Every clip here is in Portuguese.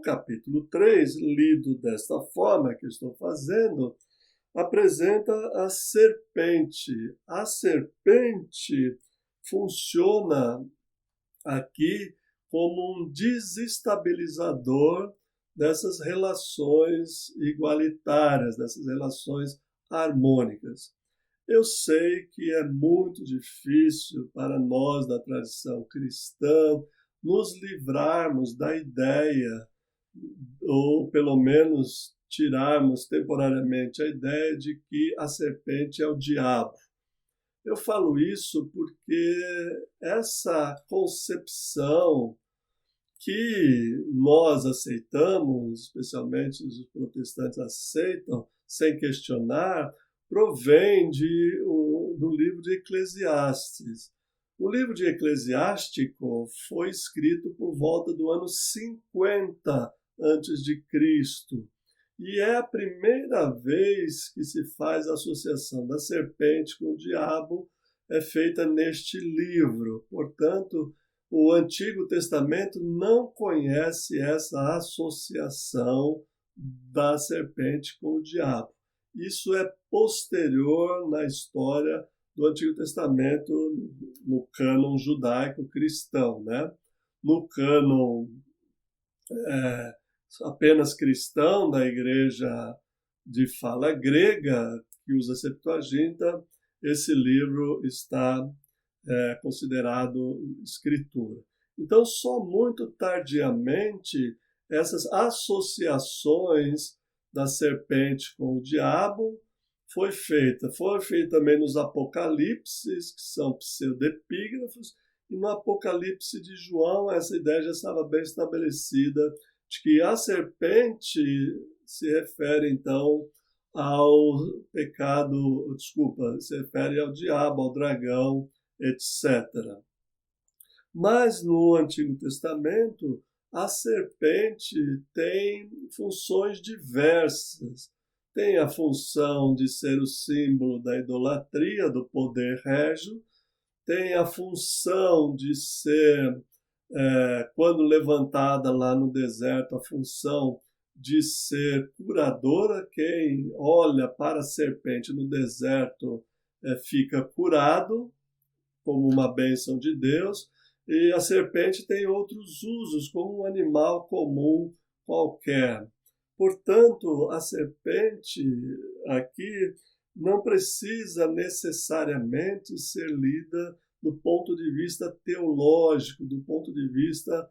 capítulo 3, lido desta forma que eu estou fazendo, apresenta a serpente. A serpente funciona aqui como um desestabilizador dessas relações igualitárias, dessas relações harmônicas. Eu sei que é muito difícil para nós da tradição cristã nos livrarmos da ideia, ou pelo menos tirarmos temporariamente a ideia de que a serpente é o diabo. Eu falo isso porque essa concepção que nós aceitamos, especialmente os protestantes aceitam, sem questionar, provém do livro de Eclesiastes. O livro de Eclesiástico foi escrito por volta do ano 50 antes de Cristo. E é a primeira vez que se faz a associação da serpente com o diabo, é feita neste livro. Portanto, o Antigo Testamento não conhece essa associação da serpente com o diabo. Isso é posterior na história do Antigo Testamento, no cânon judaico cristão, né? No cânon apenas cristão da igreja de fala grega, que usa a Septuaginta, esse livro está considerado escritura. Então, só muito tardiamente, essas associações da serpente com o diabo foi feita também nos Apocalipses, que são pseudepígrafos, e no Apocalipse de João, essa ideia já estava bem estabelecida, de que a serpente se refere, então, ao pecado, se refere ao diabo, ao dragão, etc. Mas no Antigo Testamento, a serpente tem funções diversas. Tem a função de ser o símbolo da idolatria, do poder régio, tem a função de ser, quando levantada lá no deserto, a função de ser curadora. Quem olha para a serpente no deserto fica curado, como uma bênção de Deus, e a serpente tem outros usos, como um animal comum qualquer. Portanto, a serpente aqui não precisa necessariamente ser lida do ponto de vista teológico, do ponto de vista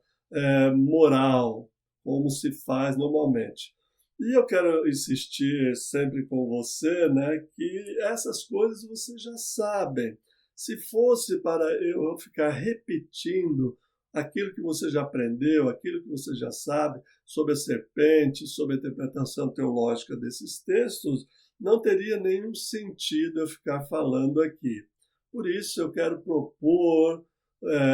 moral, como se faz normalmente. E eu quero insistir sempre com você, né, que essas coisas vocês já sabem. Se fosse para eu ficar repetindo aquilo que você já aprendeu, aquilo que você já sabe sobre a serpente, sobre a interpretação teológica desses textos, não teria nenhum sentido eu ficar falando aqui. Por isso eu quero propor,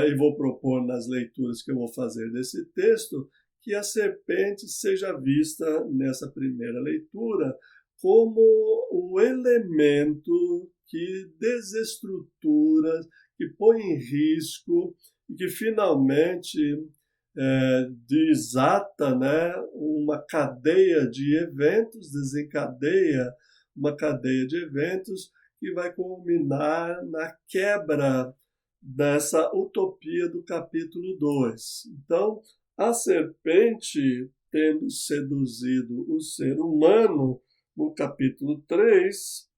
e vou propor nas leituras que eu vou fazer desse texto, que a serpente seja vista nessa primeira leitura como o elemento que desestrutura, que põe em risco e que finalmente desata, né, uma cadeia de eventos, desencadeia uma cadeia de eventos que vai culminar na quebra dessa utopia do capítulo 2. Então, a serpente, tendo seduzido o ser humano no capítulo 3,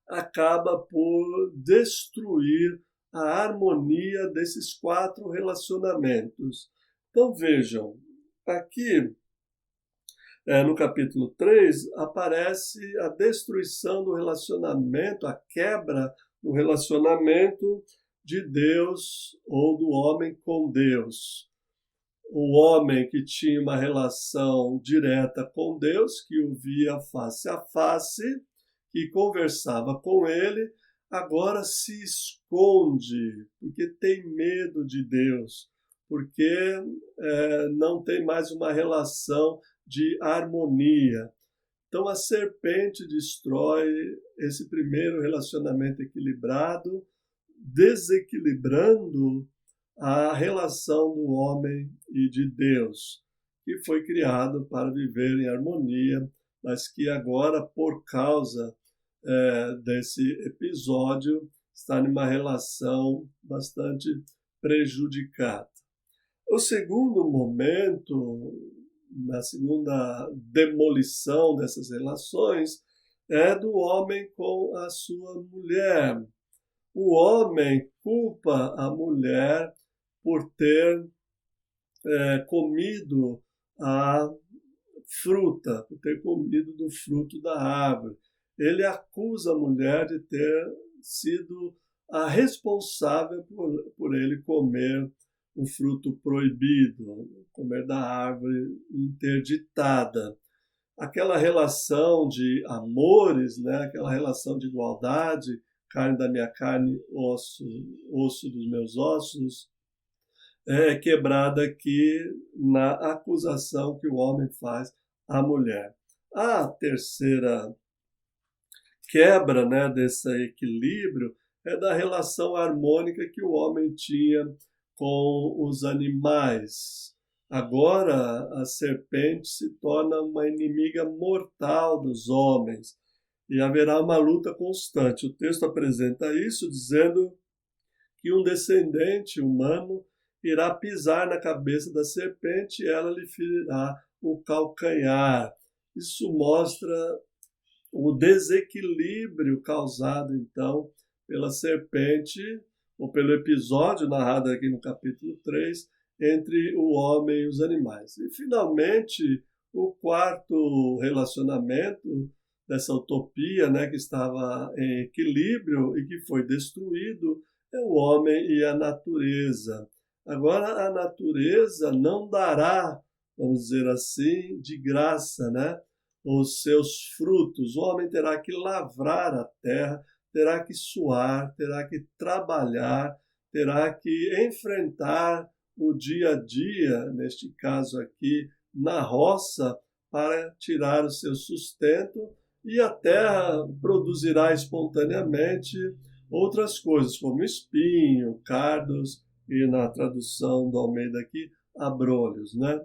acaba por destruir a harmonia desses 4 relacionamentos. Então vejam, aqui no capítulo 3 aparece a destruição do relacionamento, a quebra do relacionamento de Deus ou do homem com Deus. O homem que tinha uma relação direta com Deus, que o via face a face, que conversava com ele, agora se esconde, porque tem medo de Deus, porque não tem mais uma relação de harmonia. Então a serpente destrói esse primeiro relacionamento equilibrado, desequilibrando a relação do homem e de Deus, que foi criado para viver em harmonia, mas que agora, por causa desse episódio, está numa relação bastante prejudicada. O segundo momento, na segunda demolição dessas relações, é do homem com a sua mulher. O homem culpa a mulher por ter comido a fruta, por ter comido do fruto da árvore. Ele acusa a mulher de ter sido a responsável por ele comer o fruto proibido, comer da árvore interditada. Aquela relação de amores, né? Aquela relação de igualdade, carne da minha carne, osso dos meus ossos, é quebrada aqui na acusação que o homem faz à mulher. A terceira quebra, né, desse equilíbrio é da relação harmônica que o homem tinha com os animais. Agora a serpente se torna uma inimiga mortal dos homens e haverá uma luta constante. O texto apresenta isso dizendo que um descendente humano irá pisar na cabeça da serpente e ela lhe ferirá o calcanhar. Isso mostra o desequilíbrio causado, então, pela serpente, ou pelo episódio narrado aqui no capítulo 3, entre o homem e os animais. E, finalmente, o quarto relacionamento dessa utopia, né, que estava em equilíbrio e que foi destruído, é o homem e a natureza. Agora, a natureza não dará, vamos dizer assim, de graça, né, os seus frutos. O homem terá que lavrar a terra, terá que suar, terá que trabalhar, terá que enfrentar o dia a dia, neste caso aqui, na roça, para tirar o seu sustento, e a terra produzirá espontaneamente outras coisas, como espinho, cardos, e na tradução do Almeida aqui, abrolhos, né?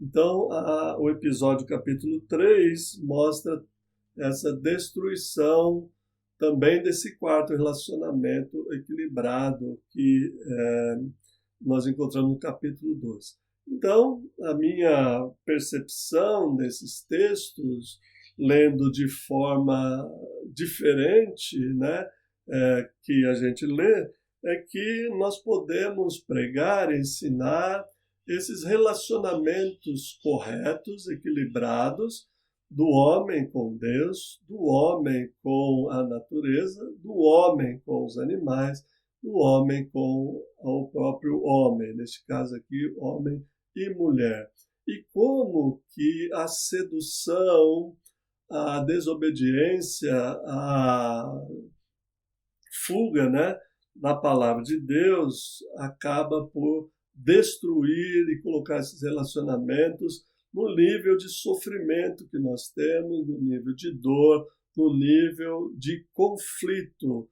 Então, o episódio capítulo 3 mostra essa destruição também desse quarto relacionamento equilibrado que nós encontramos no capítulo 2. Então, a minha percepção desses textos, lendo de forma diferente, né, que a gente lê, é que nós podemos pregar, ensinar esses relacionamentos corretos, equilibrados, do homem com Deus, do homem com a natureza, do homem com os animais, do homem com o próprio homem, neste caso aqui, homem e mulher. E como que a sedução, a desobediência, a fuga, né, da palavra de Deus acaba por destruir e colocar esses relacionamentos no nível de sofrimento que nós temos, no nível de dor, no nível de conflito.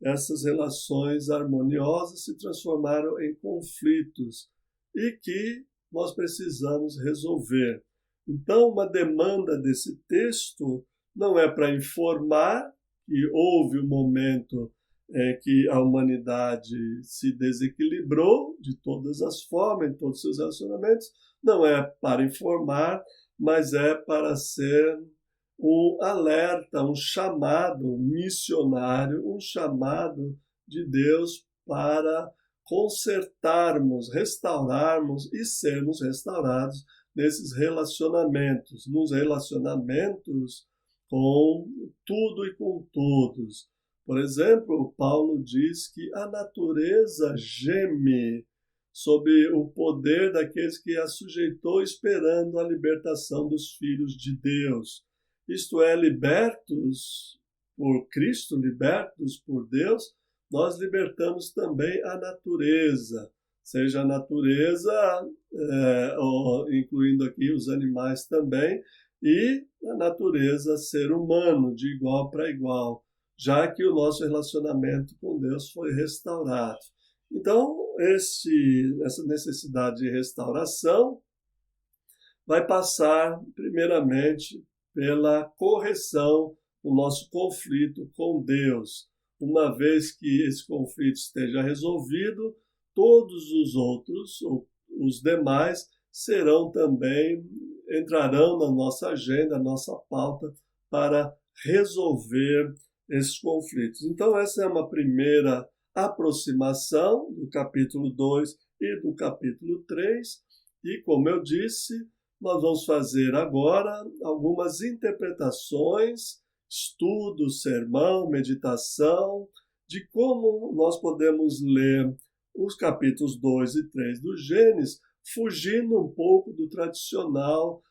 Essas relações harmoniosas se transformaram em conflitos e que nós precisamos resolver. Então, uma demanda desse texto não é para informar que houve um momento que a humanidade se desequilibrou de todas as formas, em todos os seus relacionamentos, não é para informar, mas é para ser um alerta, um chamado missionário, um chamado de Deus para consertarmos, restaurarmos e sermos restaurados nesses relacionamentos, nos relacionamentos com tudo e com todos. Por exemplo, Paulo diz que a natureza geme sob o poder daqueles que a sujeitou, esperando a libertação dos filhos de Deus. Isto é, libertos por Cristo, libertos por Deus, nós libertamos também a natureza, seja a natureza, incluindo aqui os animais também, e a natureza ser humano, de igual para igual, já que o nosso relacionamento com Deus foi restaurado. Então, essa necessidade de restauração vai passar, primeiramente, pela correção do nosso conflito com Deus. Uma vez que esse conflito esteja resolvido, todos os outros, os demais, entrarão na nossa agenda, nossa pauta, para resolver esses conflitos. Então, essa é uma primeira aproximação do capítulo 2 e do capítulo 3, e, como eu disse, nós vamos fazer agora algumas interpretações, estudo, sermão, meditação, de como nós podemos ler os capítulos 2 e 3 do Gênesis, fugindo um pouco do tradicional,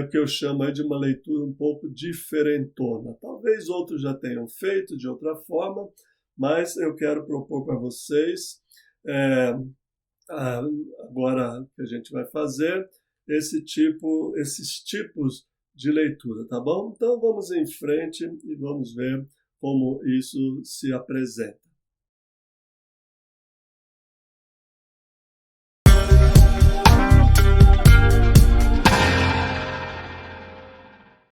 que eu chamo de uma leitura um pouco diferentona. Talvez outros já tenham feito de outra forma, mas eu quero propor para vocês, agora que a gente vai fazer, esses tipos de leitura, tá bom? Então vamos em frente e vamos ver como isso se apresenta.